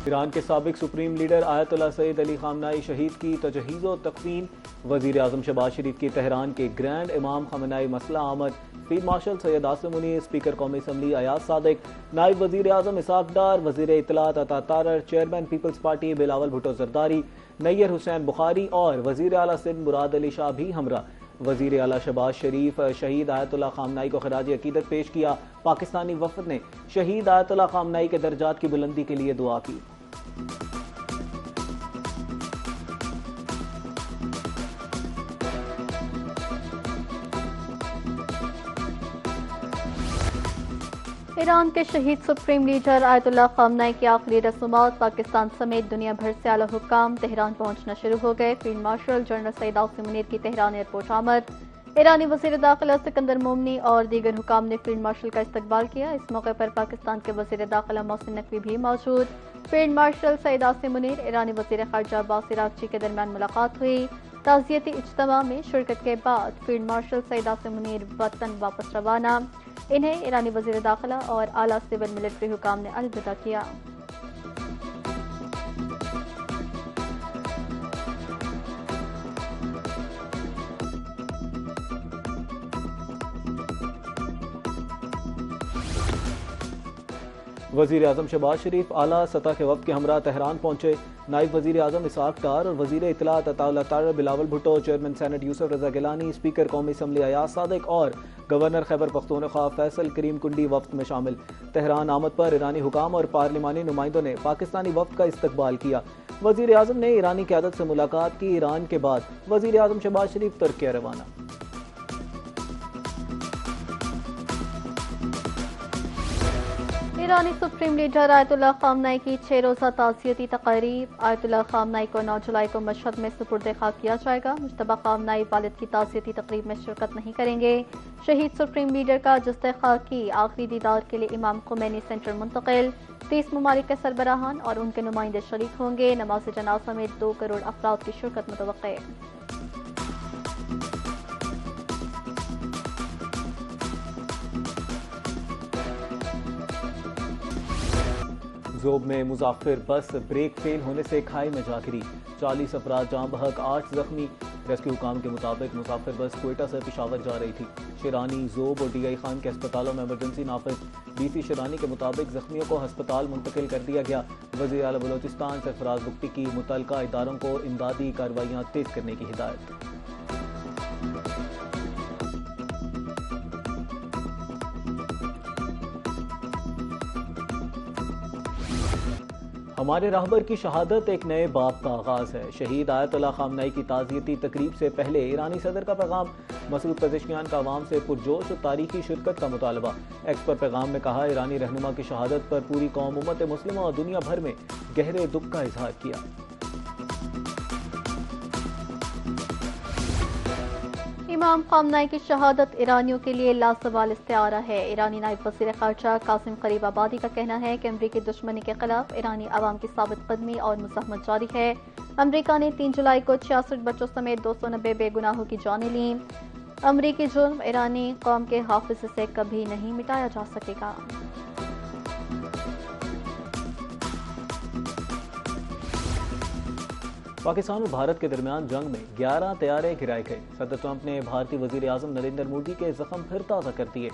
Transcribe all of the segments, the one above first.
Iran के साबिक supreme leader Ayatollah Syed Ali खामनाई शहीद की तजहीज़ तकफीन। वज़ीर आज़म शहबाज शरीफ की तेहरान के ग्रैंड इमाम खamenei मसला आमद। Field marshal Syed Asim Munir, speaker कौमी असम्बली अयाज सादिक, नायब वज़ीर आज़म इसाक डार, वज़ीर इत्तलात अता तारर, चेयरमैन पीपल्स पार्टी बिलावल भुट्टो जरदारी, नैयर हुसैन बुखारी और वज़ीर आला सिंध मुराद अली शाह भी हमरा। वज़ीर आला शहबाज शरीफ शहीद आयतुल्लाह खामनाई को खराज अकीदत पेश किया। पाकिस्तानी वफ़द ने शहीद आयतुल्लाह खामनाई के दर्जात की बुलंदी के लिए दुआ की। ईरान के शहीद सुप्रीम लीडर आयतुल्लाह खामनाई की आखिरी रस्मात पाकिस्तान समेत दुनिया भर से आला हुक्काम तेहरान पहुंचना शुरू हो गए। Field marshal general Syed Asim Munir की तेहरान एयरपोर्ट आमद। ईरानी वज़ीर दाखिला सिकंदर मोमनी और दीगर हुकाम ने फील्ड मार्शल का इस्तकबाल किया। इस मौके पर पाकिस्तान के वज़ीर दाखिला मोहसिन नकवी भी मौजूद। फील्ड मार्शल सैयद आसिम मुनीर, ईरानी वज़ीर ख़ारिजा अब्बास अराग़ची के दरमियान मुलाकात हुई। ताज़ियती इज्तिमा में शिरकत के बाद फील्ड मार्शल सैयद आसिम मुनीर वतन वापस रवाना। इन्हें ईरानी वज़ीर दाखिला और आला सिविल मिलिट्री हुकाम ने अलविदा किया। वज़ीर आज़म शहबाज शरीफ आला सतह के वफ़द के हमरा तेहरान पहुंचे। नायब वज़ीर आज़म इसाक डार और वज़ीर इत्तलात अता तारर बिलावल भुट्टो, चेयरमैन सेनेट यूसुफ रज़ा गिलानी, स्पीकर कौमी असम्बली अयाज सादिक और गवर्नर खैबर पख्तूनख्वा फैसल करीम कुंडी वफ़द में शामिल। तेहरान आमद पर ईरानी हुकाम और पार्लिमानी नुमाइंदों ने पाकिस्तानी वफ़द का इस्तकबाल किया। वज़ीर आज़म ने ईरानी क़यादत से मुलाकात की। ईरान के बाद वज़ीर आज़म शहबाज शरीफ तुर्किया रवाना। ईरानी सुप्रीम लीडर आयतुल्लाह खामनाई की 6 रोज़ा ताज़ियती तक़रीब। आयतुल्लाह खामनाई को 9 जुलाई को मशहद में सुपुर्द खाक किया जाएगा। मुश्तबा खामनाई वालिद की ताज़ियती तक़रीब में शिरकत नहीं करेंगे। शहीद सुप्रीम लीडर का जस्ते खाक की आखिरी दीदार के लिए इमाम खुमैनी सेंटर मुंतकिल। 30 ममालिक के सरबराहान और उनके नुमाइंदे शरीक होंगे। नमाज जनाजा में 2 करोड़ अफराद की शिरकत मुतवक्के। ज़ोब में मुसाफिर बस ब्रेक फेल होने से खाई में जा गिरी। 40 अफराद जाँ बहक, 8 जख्मी। रेस्क्यू हुकाम के मुताबिक मुसाफिर बस क्वेटा से पेशावर जा रही थी। शिरानी, ज़ोब और DI खान के अस्पतालों में इमरजेंसी नाफिज। DC शिरानी के मुताबिक जख्मियों को अस्पताल मुंतकिल कर दिया गया। वज़ीर आला बलोचिस्तान सरफराज बुख्ती की मुतल्लिका इदारों को इमदादी कार्रवाइयाँ तेज करने की हिदायत। हमारे राहबर की शहादत एक नए बाब का आगाज़ है। शहीद आयतुल्लाह खामनाई की ताज़ियती तकरीब से पहले ईरानी सदर का पैगाम। मसूद पेज़ेश्कियान का अवाम से पुरजोश और तारीखी शिरकत का मुतालबा। एक्स पर पैगाम में कहा, ईरानी रहनुमा की शहादत पर पूरी कौम उम्मत मुस्लिमा और दुनिया भर में गहरे दुख का इजहार किया। इमाम खामनाई की शहादत ईरानियों के लिए लासवाल इस्तिआरा है। ईरानी नायब वज़ीर ख़ारिजा कासिम ग़रीबाबादी का कहना है कि अमरीकी दुश्मनी के खिलाफ ईरानी अवाम की साबित कदमी और मुज़ाहमत जारी है। अमरीका ने 3 जुलाई को 66 बच्चों समेत 290 बेगुनाहों की जानें ली। अमरीकी जुर्म ईरानी कौम के हाफिज़ से कभी नहीं मिटाया जा सकेगा। पाकिस्तान और भारत के दरमियान जंग में 11 तैयारे गिराए गए। सदर ट्रंप ने भारतीय वज़ीर आज़म नरेंद्र मोदी के जख्म फिर ताज़ा कर दिए।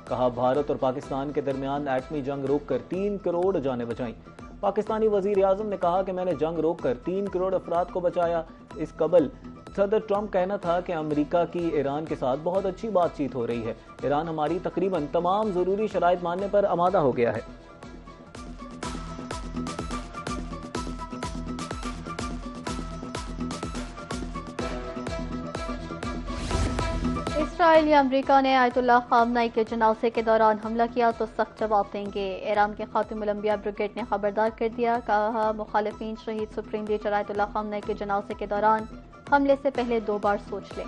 कहा, भारत और पाकिस्तान के दरमियान एटमी जंग रोककर 3 करोड़ जानें बचाई। पाकिस्तानी वज़ीर आज़म ने कहा कि मैंने जंग रोककर 3 करोड़ अफराद को बचाया। इस कबल सदर ट्रंप कहना था कि अमेरिका की ईरान के साथ बहुत अच्छी बातचीत हो रही है। ईरान हमारी तकरीबन तमाम ज़रूरी शराइत मानने पर आमादा हो गया है। इसराइल या अमरीका ने आयतुल्लाह खामनाई के जनाजे के दौरान हमला किया तो सख्त जवाब देंगे। ईरान के खातिमुल अंबिया ब्रिगेड ने खबरदार कर दिया। कहा, मुखालिफिन शहीद सुप्रीम लीडर आयतुल्लाह खामनाई के जनाजे के दौरान हमले से पहले 2 बार सोच लें।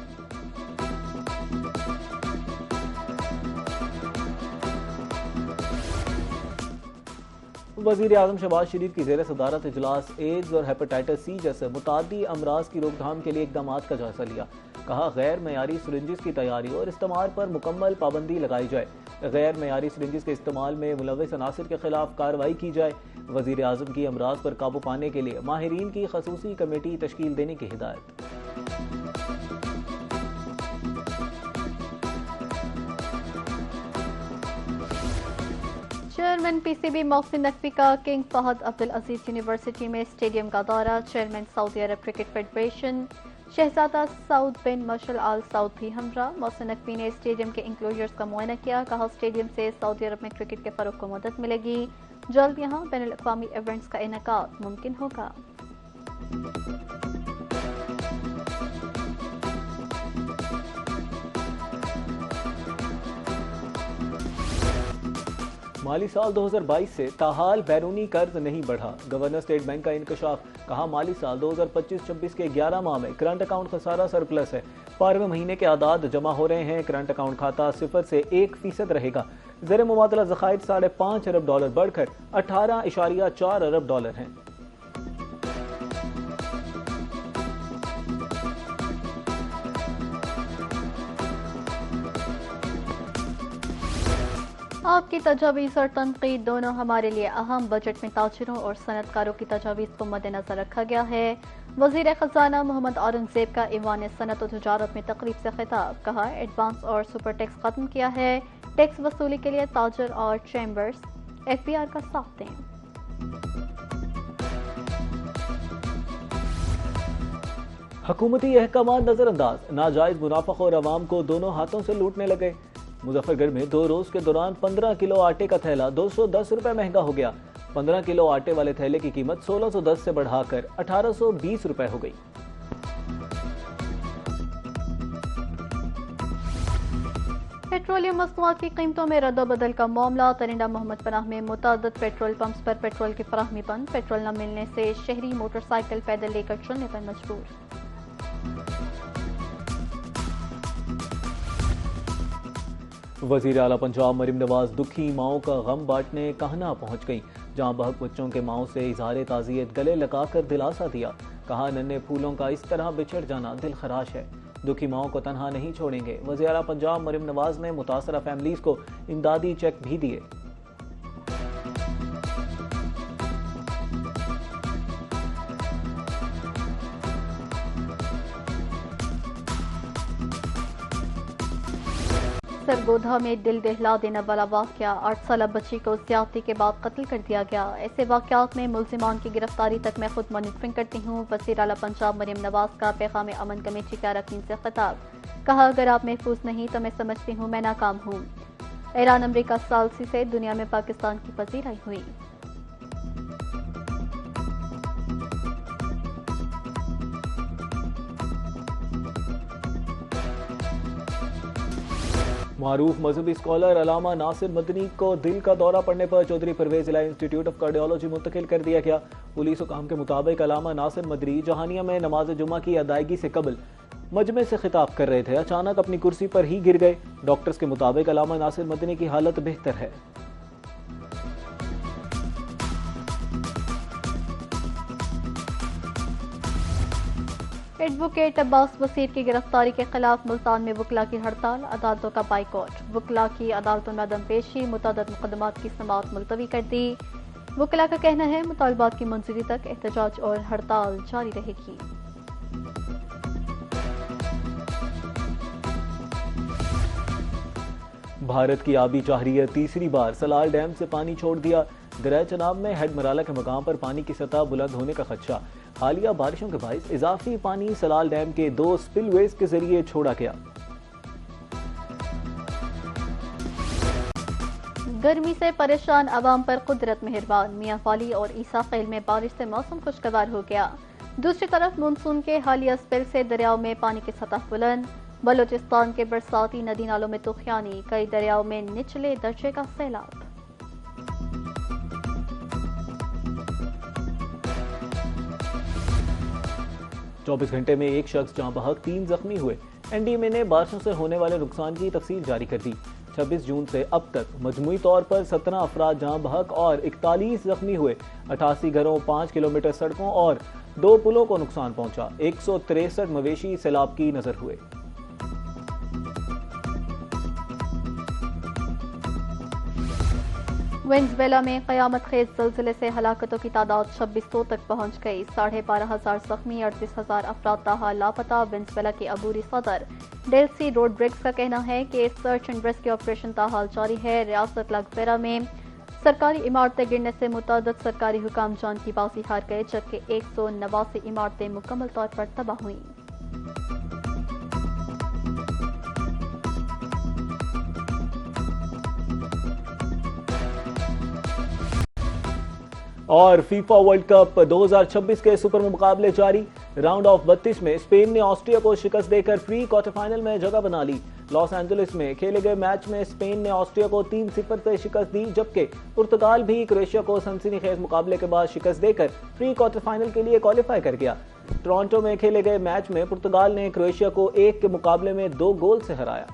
वज़ीर आज़म शहबाज शरीफ की ज़ेर सदारत इजलास एड्स और हेपेटाइटिस C जैसे मुतादी अमराज की रोकथाम के लिए इक़दाम का जायजा लिया। कहा, गैर मयारी सिरिंजिस की तैयारी और इस्तेमाल पर मुकम्मल पाबंदी लगाई जाए। गैर मयारी सिरिंजिस के इस्तेमाल में मुलव्विस अनासिर के खिलाफ कार्रवाई की जाए। वजीर आजम की अमराज पर काबू पाने के लिए माहिरीन की खसूसी कमेटी तश्कील देने की हिदायत। चेयरमैन पीसीबी मोहसिन नकवी का किंग फहद अब्दुल अजीज यूनिवर्सिटी में स्टेडियम का दौरा। चेयरमैन सऊदी अरब क्रिकेट फेडरेशन शहजादा सऊद बिन मशल आल सऊद भी हमरा। मोहसिन नकवी ने स्टेडियम के इंक्लोजर्स का मुआयना किया। कहा स्टेडियम से सऊदी अरब में क्रिकेट के फरोग को मदद मिलेगी। जल्द यहाँ बैनुल अक़वामी इवेंट्स का इनेकाद मुमकिन होगा। माली साल 2022 से ताहाल बैरूनी कर्ज नहीं बढ़ा। गवर्नर स्टेट बैंक का इंकशाफ। कहा माली साल 2025-26 के 11 माह में करंट अकाउंट खसारा सरप्लस है। 12वें महीने के आदाद जमा हो रहे हैं। करंट अकाउंट खाता 0 से 1% रहेगा। ज़ेर मुबादला ज़खायर $5.5 अरब बढ़कर $18.4 अरब हैं। आपकी तजावीज़ और तनकीद दोनों हमारे लिए अहम। बजट में ताजिरों और सनतकारों की तजावीज़ को मद्देनजर रखा गया है। वज़ीर ख़जाना मोहम्मद औरंगज़ेब का ईवान सनत और तजारत में तकरीब से खिताब। कहा एडवांस और सुपर टैक्स खत्म किया है। टैक्स वसूली के लिए ताजर और चैम्बर्स FBR का साथ दें। हुकूमती अहकामात नजरअंदाज। नाजायज मुनाफा और अवाम को दोनों हाथों से लूटने लगे। मुजफ्फरगढ़ में 2 रोज के दौरान 15 किलो आटे का थैला 210 रुपए महंगा हो गया। 15 किलो आटे वाले थैले की कीमत 1610 से बढ़ाकर 1820 रुपए हो गई। पेट्रोलियम मसनूआत की कीमतों में रद्दोबदल का मामला। तरिंडा मोहम्मद पनाह में मुतअद्दिद पेट्रोल पंप्स पर पेट्रोल की फराहमी बंद। पेट्रोल न मिलने से शहरी मोटरसाइकिल पैदल लेकर चलने पर मजबूर। वजीर आला पंजाब मरीम नवाज दुखी माओं का गम बांटने कहना पहुंच गई। जहां बहक बच्चों के माओं से इजहार ताज़ियत गले लगाकर दिलासा दिया। कहा नन्हे फूलों का इस तरह बिछड़ जाना दिल खराश है। दुखी माओं को तनहा नहीं छोड़ेंगे। वजीर आला पंजाब मरीम नवाज ने मुतासरा फैमिलीज को इमदादी चेक भी दिए। सरगोधा में दिल दहला देने वाला वाकया। 8 साल बच्ची को ज्यादती के बाद कत्ल कर दिया गया। ऐसे वाकयात में मुल्जिमान की गिरफ्तारी तक मैं खुद मॉनिटरिंग करती हूँ। वज़ीर आला पंजाब मरीम नवाज का पैगाम अमन कमेटी के अरकान से खिताब। कहा अगर आप महफूज नहीं तो मैं समझती हूँ मैं नाकाम हूँ। ईरान अमरीका सालसी से दुनिया में पाकिस्तान की पजीराई हुई। मारूफ मजहबी स्कॉलर अलामा नासिर मदनी को दिल का दौरा पड़ने पर चौधरी परवेज इलाही इंस्टीट्यूट ऑफ कार्डियोलॉजी मुंतकिल कर दिया गया। पुलिस हुकाम के मुताबिक अलामा नासिर मदनी जहानिया में नमाज जुमा की अदायगी से कबल मजमे से खिताब कर रहे थे। अचानक अपनी कुर्सी पर ही गिर गए। डॉक्टर्स के मुताबिक अलामा नासिर मदनी की हालत बेहतर है। एडवोकेट अब्बास वसीर की गिरफ्तारी के खिलाफ मुल्तान में वकला की हड़ताल। अदालतों का बाइकॉट। वकला की अदालतों में अदम पेशी। मुतअद्दिद मुकदमात की समाअत मुलतवी कर दी। वकला का कहना है मुतालबात की मंजूरी तक एहतजाज और हड़ताल जारी रहेगी। भारत की आबी चाहरियत तीसरी बार सलाल डैम से पानी छोड़ दिया। दरिया चनाब में हेड मराला के मकाम पर पानी की सतह बुलंद होने का खदशा। हालिया बारिशों के बायस इजाफी पानी सलाल डैम के 2 स्पिलवेज के जरिए छोड़ा गया। गर्मी से परेशान अवाम पर कुदरत मेहरबान। मियां वाली और ईसा खेल में बारिश से मौसम खुशगवार हो गया। दूसरी तरफ मानसून के हालिया स्पेल से दरियाओं में पानी की सतह बुलंद। बलूचिस्तान के बरसाती नदी नालों में तूफानी। कई दरियाओं में निचले दर्जे का सैलाब। चौबीस घंटे में एक शख्स जहां बहक 3 जख्मी हुए। एनडीएमए ने बारिशों से होने वाले नुकसान की तफसील जारी कर दी। 26 जून से अब तक मजमूई तौर पर 17 अफराद जहां बहक और 41 जख्मी हुए। 88 घरों, 5 किलोमीटर सड़कों और 2 पुलों को नुकसान पहुंचा। 163 मवेशी सैलाब की नजर हुए। वेनेजुएला में क़यामत खेज ज़लज़ले से हलाकतों की तादाद 2600 तक पहुंच गई। 12,500 जख्मी, 38,000 अफराद ताहाल लापता। वेनेजुएला के अबूरी सदर डेल्सी रोड्रिग्स का कहना है कि सर्च एंड रेस्क्यू ऑपरेशन ताहाल जारी है। रियासत लागफेरा में सरकारी इमारतें गिरने से मुतअद्दिद सरकारी हुकाम जान की बाजी हार गए, जबकि 189 इमारतें मुकम्मल तौर पर तबाह हुई। और फीफा वर्ल्ड कप 2026 के सुपर मुकाबले जारी। राउंड ऑफ 32 में स्पेन ने ऑस्ट्रिया को शिकस्त देकर प्री क्वार्टर फाइनल में जगह बना ली। लॉस एंजलिस में खेले गए मैच में स्पेन ने ऑस्ट्रिया को 3-0 से शिकस्त दी, जबकि पुर्तगाल भी क्रोएशिया को सनसनीखेज मुकाबले के बाद शिकस्त देकर प्री क्वार्टर फाइनल के लिए क्वालिफाई कर गया। टोरंटो में खेले गए मैच में पुर्तगाल ने क्रोएशिया को 1 के मुकाबले में 2 गोल से हराया।